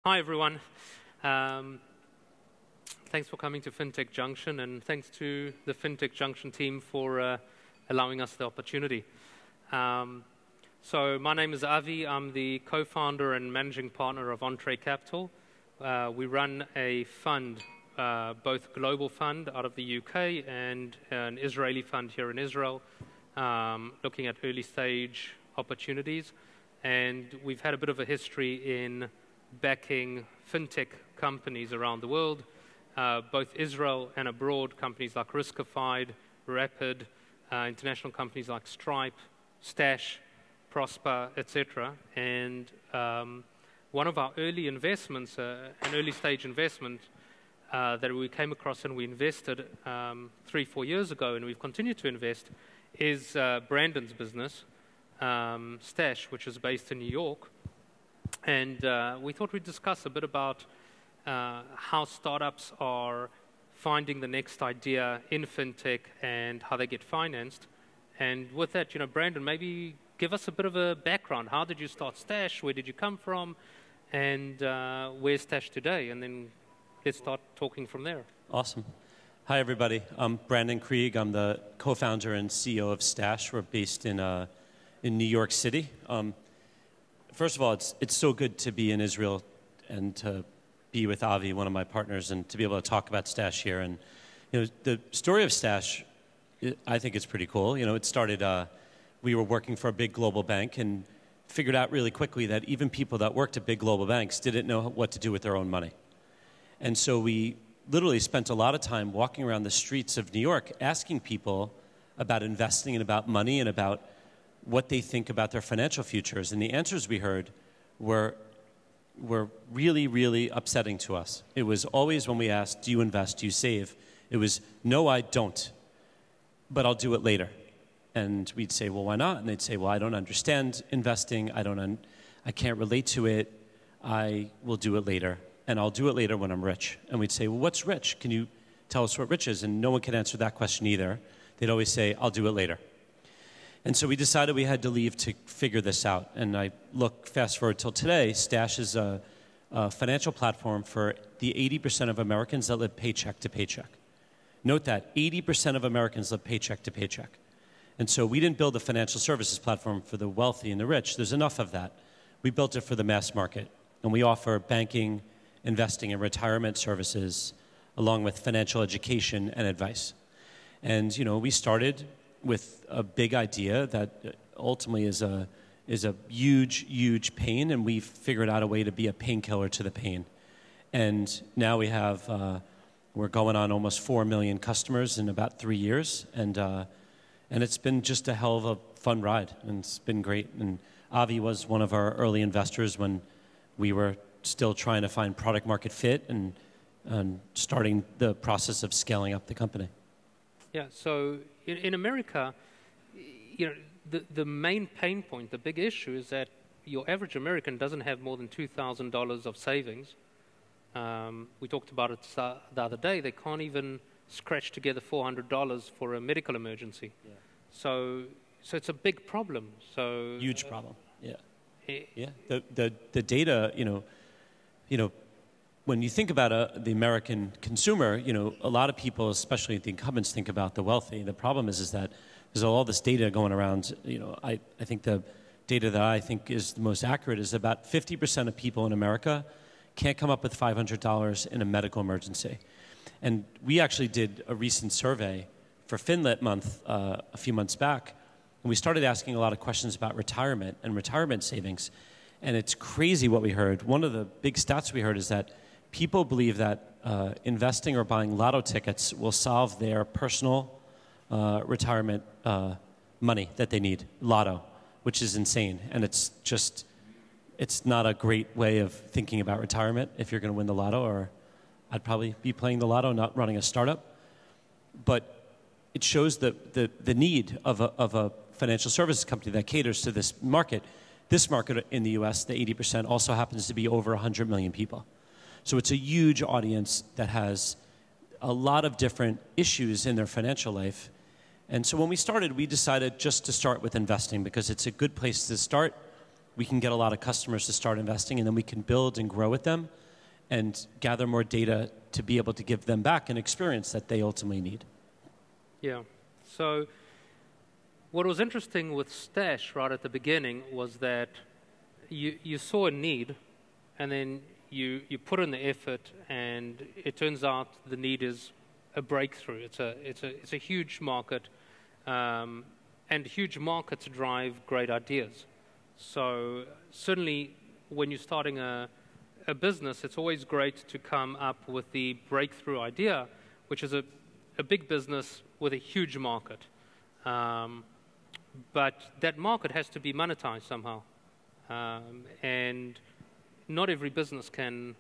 Hi, everyone. Thanks for coming to Fintech Junction, and thanks to the Fintech Junction team for allowing us the opportunity. So my name is Avi. I'm the co-founder and managing partner of Entrée Capital. We run a fund, both global fund out of the UK and an Israeli fund here in Israel, looking at early stage opportunities. And we've had a bit of a history in backing fintech companies around the world, both Israel and abroad, companies like Riskified, Rapid, international companies like Stripe, Stash, Prosper, etc. And one of our early investments, an early stage investment that we came across and we invested 3-4 years ago, and we've continued to invest, is Brandon's business, Stash, which is based in New York. And we thought we'd discuss a bit about how startups are finding the next idea in fintech and how they get financed. And with that, you know, Brandon, maybe give us a bit of a background. How did you start Stash? Where did you come from? And where's Stash today? And then let's start talking from there. Awesome. Hi, everybody. I'm Brandon Krieg. I'm the co-founder and CEO of Stash. We're based in New York City. First of all, it's so good to be in Israel and to be with Avi, one of my partners, and to be able to talk about Stash here. And you know, the story of Stash, I think it's pretty cool. You know, it started, we were working for a big global bank and figured out really quickly that even people that worked at big global banks didn't know what to do with their own money. And so we literally spent a lot of time walking around the streets of New York asking people about investing and about money and about what they think about their financial futures. And the answers we heard were really, really upsetting to us. It was always when we asked, do you invest, do you save? It was, no, I don't, but I'll do it later. And we'd say, well, why not? And they'd say, well, I don't understand investing. I can't relate to it. I will do it later. And I'll do it later when I'm rich. And we'd say, well, what's rich? Can you tell us what rich is? And no one could answer that question either. They'd always say, I'll do it later. And so we decided we had to leave to figure this out. And I look fast forward till today. Stash is a financial platform for the 80% of Americans that live paycheck to paycheck. Note that 80% of Americans live paycheck to paycheck. And so we didn't build a financial services platform for the wealthy and the rich. There's enough of that. We built it for the mass market. And we offer banking, investing, and retirement services along with financial education and advice. And you know, we started with a big idea that ultimately is a huge, huge pain, and we've figured out a way to be a painkiller to the pain. And now we have, we're going on almost 4 million customers in about 3 years, and it's been just a hell of a fun ride, and it's been great. And Avi was one of our early investors when we were still trying to find product market fit and starting the process of scaling up the company. Yeah, so in America, you know, the main pain point, the big issue is that your average American doesn't have more than $2,000 of savings. We talked about it the other day. They can't even scratch together $400 for a medical emergency. Yeah. So it's a big problem. So huge problem. Yeah. Yeah. The data, you know, when you think about the American consumer, you know, a lot of people, especially the incumbents, think about the wealthy. The problem is that there's all this data going around. You know, I think the data that I think is the most accurate is about 50% of people in America can't come up with $500 in a medical emergency. And we actually did a recent survey for FinLit Month a few months back, and we started asking a lot of questions about retirement and retirement savings. And it's crazy what we heard. One of the big stats we heard is that people believe that investing or buying lotto tickets will solve their personal retirement money that they need, lotto, which is insane. And it's not a great way of thinking about retirement if you're going to win the lotto, or I'd probably be playing the lotto, not running a startup. But it shows the need of a financial services company that caters to this market. This market in the US, the 80%, also happens to be over 100 million people. So it's a huge audience that has a lot of different issues in their financial life. And so when we started, we decided just to start with investing because it's a good place to start. we can get a lot of customers to start investing, and then we can build and grow with them and gather more data to be able to give them back an experience that they ultimately need. Yeah. So what was interesting with Stash right at the beginning was that you saw a need, and then you put in the effort, and it turns out the need is a breakthrough. It's a huge market, and huge markets drive great ideas. So certainly when you're starting a business, it's always great to come up with the breakthrough idea, which is a big business with a huge market. But that market has to be monetized somehow. And not every business can,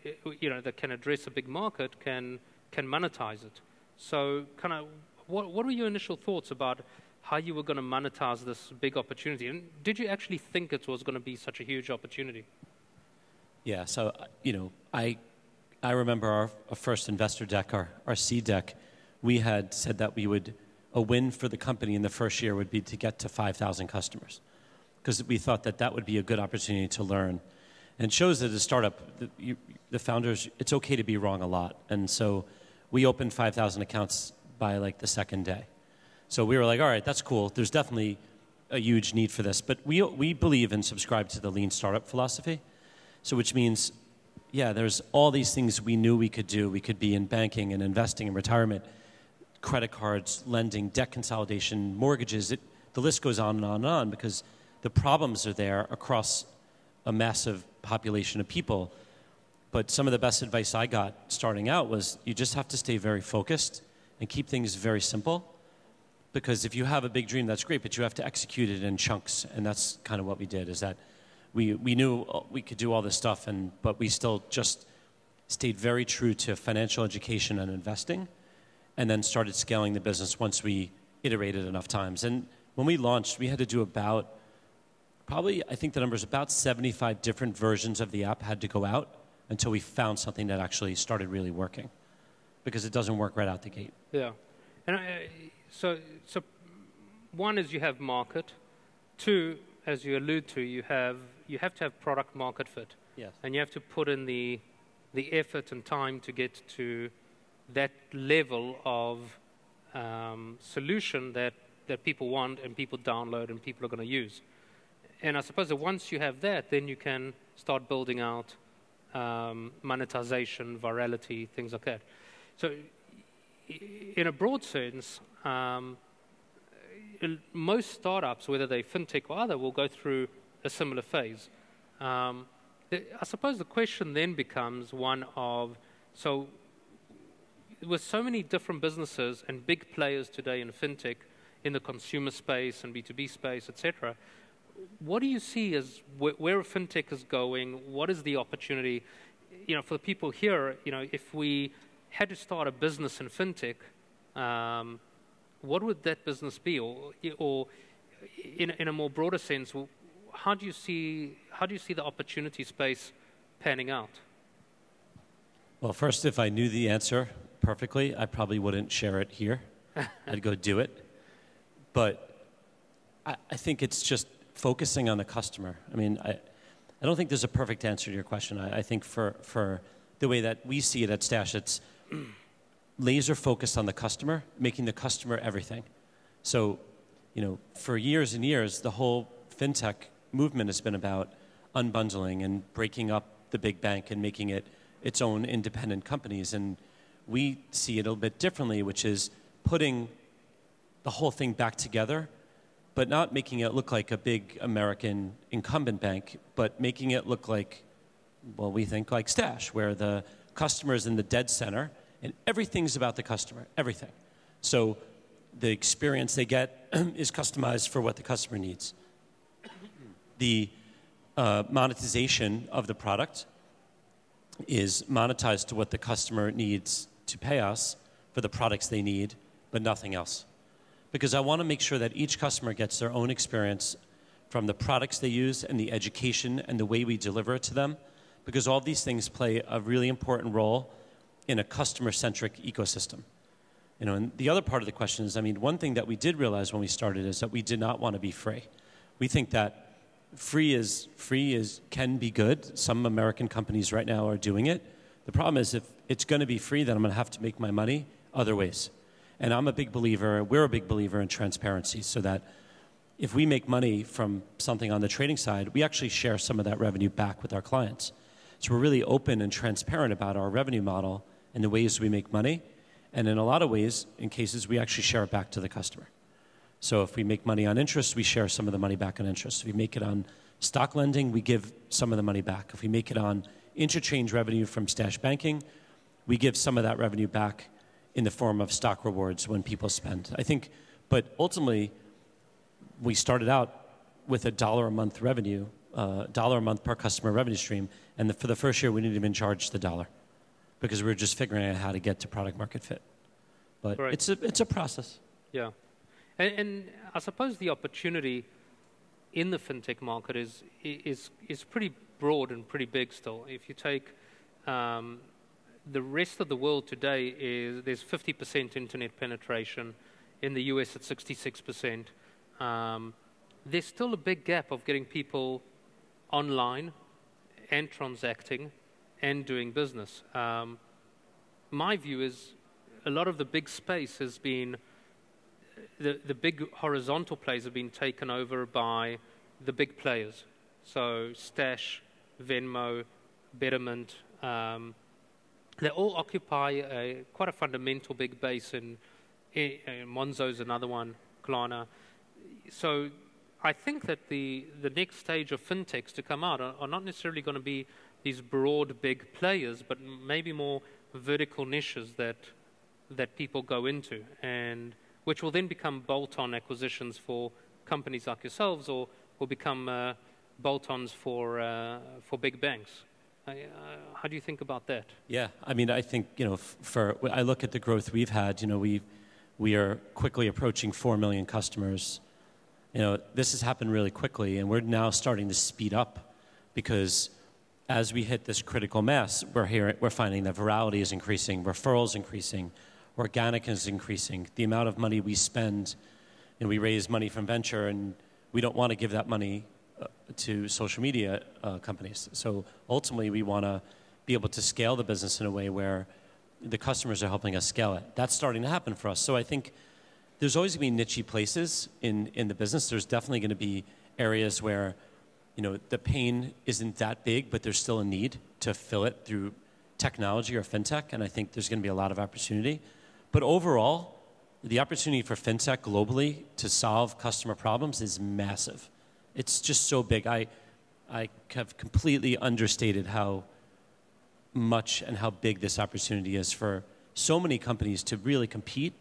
that can address a big market can monetize it. So kind of, what were your initial thoughts about how you were going to monetize this big opportunity? And did you actually think it was going to be such a huge opportunity? Yeah, so, I remember our first investor deck, our seed deck, we had said that a win for the company in the first year would be to get to 5,000 customers, because we thought that would be a good opportunity to learn. And it shows that as a startup, the founders, it's okay to be wrong a lot. And so we opened 5,000 accounts by like the second day. So we were like, all right, that's cool. There's definitely a huge need for this. But we believe and subscribe to the lean startup philosophy. So which means, yeah, there's all these things we knew we could do. We could be in banking and investing and retirement, credit cards, lending, debt consolidation, mortgages. The list goes on and on and on, because the problems are there across a massive population of people. But some of the best advice I got starting out was you just have to stay very focused and keep things very simple. Because if you have a big dream, that's great, but you have to execute it in chunks. And that's kind of what we did, is that we knew we could do all this stuff, but we still just stayed very true to financial education and investing, and then started scaling the business once we iterated enough times. And when we launched, we had to do I think the number is about 75 different versions of the app had to go out until we found something that actually started really working, because it doesn't work right out the gate. Yeah. And so one is you have market. Two, as you allude to, you have to have product market fit. Yes. And you have to put in the effort and time to get to that level of solution that people want and people download and people are going to use. And I suppose that once you have that, then you can start building out monetization, virality, things like that. So in a broad sense, most startups, whether they're fintech or other, will go through a similar phase. I suppose the question then becomes one of, so with so many different businesses and big players today in fintech, in the consumer space and B2B space, etc., what do you see as where fintech is going? What is the opportunity? For the people here, if we had to start a business in fintech, what would that business be? Or in a more broader sense, how do you see the opportunity space panning out? Well, first, if I knew the answer perfectly, I probably wouldn't share it here. I'd go do it. But I think it's just focusing on the customer. I mean, I don't think there's a perfect answer to your question. I think for the way that we see it at Stash, it's laser focused on the customer, making the customer everything. So, for years and years, the whole fintech movement has been about unbundling and breaking up the big bank and making it its own independent companies. And we see it a little bit differently, which is putting the whole thing back together, but not making it look like a big American incumbent bank, but making it look like, well, we think like Stash, where the customer is in the dead center and everything's about the customer, everything. So the experience they get is customized for what the customer needs. The monetization of the product is monetized to what the customer needs to pay us for the products they need, but nothing else. Because I want to make sure that each customer gets their own experience from the products they use and the education and the way we deliver it to them, because all these things play a really important role in a customer-centric ecosystem. And the other part of the question is, one thing that we did realize when we started is that we did not want to be free. We think that free can be good. Some American companies right now are doing it. The problem is if it's going to be free, then I'm going to have to make my money other ways. And we're a big believer in transparency, so that if we make money from something on the trading side, we actually share some of that revenue back with our clients. So we're really open and transparent about our revenue model and the ways we make money. And in a lot of ways, in cases, we actually share it back to the customer. So if we make money on interest, we share some of the money back on interest. If we make it on stock lending, we give some of the money back. If we make it on interchange revenue from Stash banking, we give some of that revenue back in the form of stock rewards when people spend. I think, but ultimately, we started out with $1 a month revenue, $1 a month per customer revenue stream, and for the first year, we didn't even charge the dollar because we were just figuring out how to get to product market fit. But right. it's a process. Yeah. And I suppose the opportunity in the fintech market is pretty broad and pretty big still. If you take the rest of the world today, there's 50% internet penetration. In the US, it's 66%. There's still a big gap of getting people online and transacting and doing business. My view is a lot of the big space has been, the big horizontal plays have been taken over by the big players. So Stash, Venmo, Betterment, they all occupy quite a fundamental big base in Monzo's another one, Klarna. So I think that the next stage of fintechs to come out are not necessarily going to be these broad big players, but maybe more vertical niches that people go into, and which will then become bolt-on acquisitions for companies like yourselves, or will become bolt-ons for big banks. How do you think about that? Yeah, I mean, I think, I look at the growth we've had. We are quickly approaching 4 million customers. This has happened really quickly, and we're now starting to speed up because as we hit this critical mass, we're finding that virality is increasing, referrals increasing, organic is increasing. The amount of money we spend, we raise money from venture, and we don't want to give that money to social media companies. So ultimately, we want to be able to scale the business in a way where the customers are helping us scale it. That's starting to happen for us. So I think there's always going to be niche places in the business. There's definitely going to be areas where the pain isn't that big, but there's still a need to fill it through technology or fintech, and I think there's going to be a lot of opportunity. But overall, the opportunity for fintech globally to solve customer problems is massive. It's just so big. I have completely understated how much and how big this opportunity is for so many companies to really compete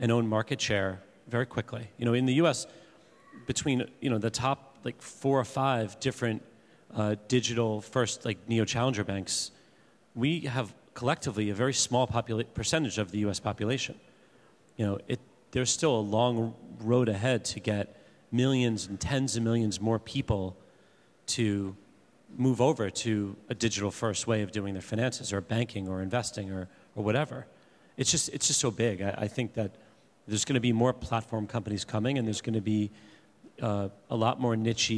and own market share very quickly. In the U.S., between the top 4 or 5 different digital first neo-challenger banks, we have collectively a very small percentage of the U.S. population. There's still a long road ahead to get millions and tens of millions more people to move over to a digital first way of doing their finances or banking or investing or whatever. It's just so big. I think that there's going to be more platform companies coming, and there's going to be a lot more niche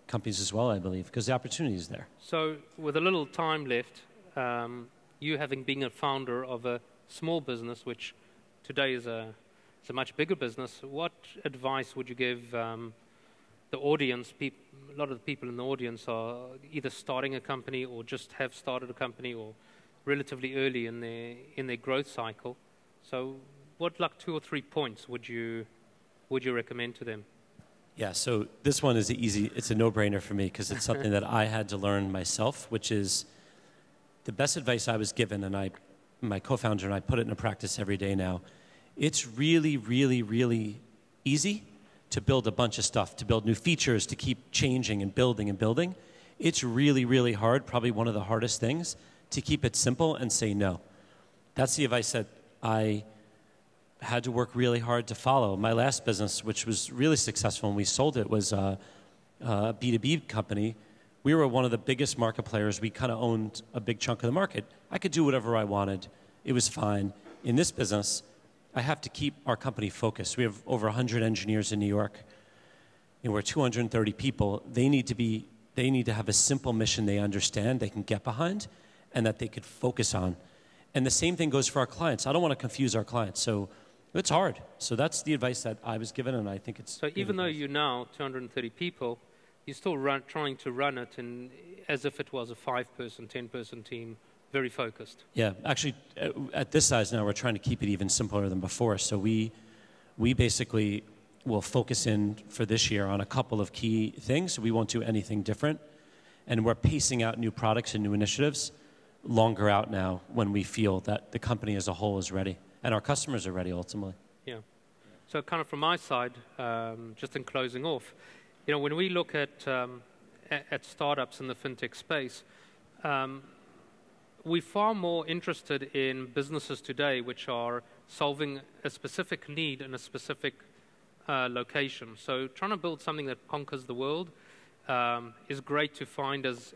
companies as well, I believe, because the opportunity is there. So with a little time left, you having been a founder of a small business, which today is a much bigger business, what advice would you give the audience? A lot of the people in the audience are either starting a company or just have started a company or relatively early in their growth cycle. So what 2 or 3 points would you recommend to them? Yeah, so this one is it's a no-brainer for me because it's something that I had to learn myself, which is the best advice I was given, and my co-founder and I put it into practice every day now. It's really, really, really easy to build a bunch of stuff, to build new features, to keep changing and building and building. It's really, really hard, probably one of the hardest things, to keep it simple and say no. That's the advice that I had to work really hard to follow. My last business, which was really successful when we sold it, was a B2B company. We were one of the biggest market players. We kind of owned a big chunk of the market. I could do whatever I wanted. It was fine. In this business, I have to keep our company focused. We have over 100 engineers in New York. we're 230 people. They need to have a simple mission they understand, they can get behind, and that they could focus on. And the same thing goes for our clients. I don't want to confuse our clients. So it's hard. So that's the advice that I was given, and I think it's... So even though you're now 230 people, you're still trying to run it as if it was a 5-person, 10-person team, very focused. Yeah, actually, at this size now, we're trying to keep it even simpler than before. So we basically will focus in for this year on a couple of key things. We won't do anything different. And we're pacing out new products and new initiatives longer out now when we feel that the company as a whole is ready. And our customers are ready, ultimately. Yeah. So kind of from my side, just in closing off, when we look at startups in the fintech space, we're far more interested in businesses today which are solving a specific need in a specific location. So trying to build something that conquers the world is great to find as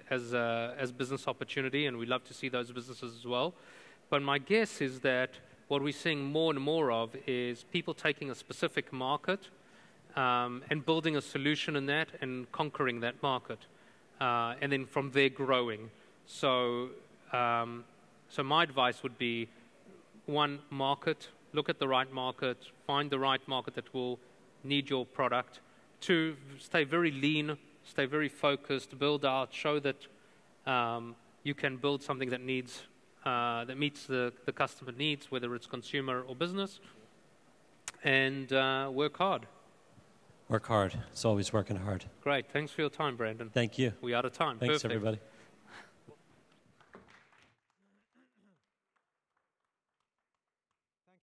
business opportunity, and we love to see those businesses as well. But my guess is that what we're seeing more and more of is people taking a specific market and building a solution in that and conquering that market, and then from there growing. So my advice would be, one, market, look at the right market, find the right market that will need your product. Two, stay very lean, stay very focused, build out, show that you can build something that needs that meets the customer needs, whether it's consumer or business, and work hard. Work hard. It's always working hard. Great. Thanks for your time, Brandon. Thank you. We're out of time. Thanks, Perfect. everybody.